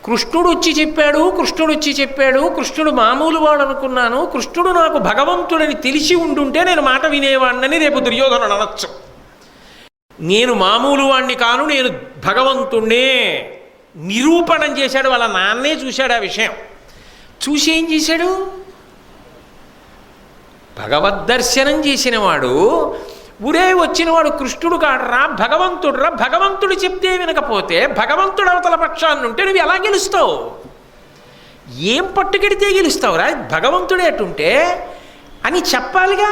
కృష్ణుడు వచ్చి చెప్పాడు, కృష్ణుడు వచ్చి చెప్పాడు, కృష్ణుడు మామూలు వాడు అనుకున్నాను, కృష్ణుడు నాకు భగవంతుడని తెలిసి ఉండుంటే నేను మాట వినేవాడినని రేపు దుర్యోధనుడు అనొచ్చు. నేను మామూలు వాణ్ణి కాను, నేను భగవంతుణ్ణే నిరూపణం చేశాడు. వాళ్ళ నాన్నే చూశాడు ఆ విషయం. చూసి ఏం చేశాడు? భగవద్దర్శనం చేసినవాడు ఊరే వచ్చినవాడు కృష్ణుడు కాడరా, భగవంతుడురా. భగవంతుడు చెప్తే వినకపోతే భగవంతుడు అవతల పక్షాన్ని ఉంటే నువ్వు ఎలా గెలుస్తావు? ఏం పట్టుకెడితే గెలుస్తావురా? భగవంతుడే అటుంటే అని చెప్పాలిగా.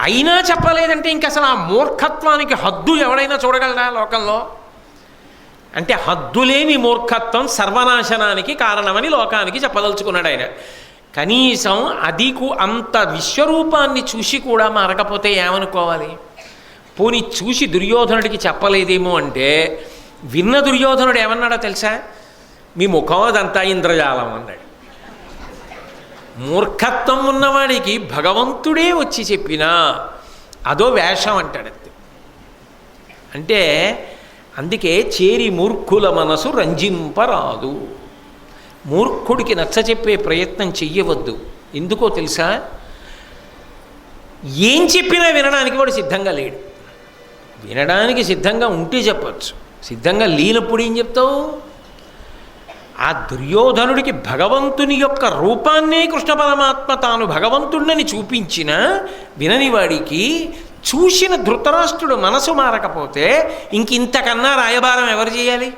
అయినా చెప్పలేదంటే ఇంక అసలు ఆ మూర్ఖత్వానికి హద్దు ఎవడైనా చూడగలరా లోకంలో? అంటే హద్దులేని మూర్ఖత్వం సర్వనాశనానికి కారణమని లోకానికి చెప్పదలుచుకున్నాడు ఆయన. కనీసం అదికు అంత విశ్వరూపాన్ని చూసి కూడా మారకపోతే ఏమనుకోవాలి? పోనీ చూసి దుర్యోధనుడికి చెప్పలేదేమో అంటే విన్న దుర్యోధనుడు ఏమన్నాడో తెలుసా? మీ ముఖం అదంతా ఇంద్రజాలం అన్నాడు. మూర్ఖత్వం ఉన్నవాడికి భగవంతుడే వచ్చి చెప్పినా అదో వేషం అంటాడు. అంటే అందుకే చేరి మూర్ఖుల మనసు రంజింపరాదు. మూర్ఖుడికి నచ్చచెప్పే ప్రయత్నం చెయ్యవద్దు. ఎందుకో తెలుసా? ఏం చెప్పినా వినడానికి వాడు సిద్ధంగా లేడు. వినడానికి సిద్ధంగా ఉంటే చెప్పచ్చు, సిద్ధంగా లేనప్పుడు ఏం చెప్తావు? ఆ దుర్యోధనుడికి భగవంతుని యొక్క రూపాన్నే కృష్ణ పరమాత్మ తాను భగవంతుడిని చూపించిన విననివాడికి చూసిన ధృతరాష్ట్రుడు మనసు మారకపోతే ఇంకింతకన్నా రాయబారం ఎవరు చేయాలి?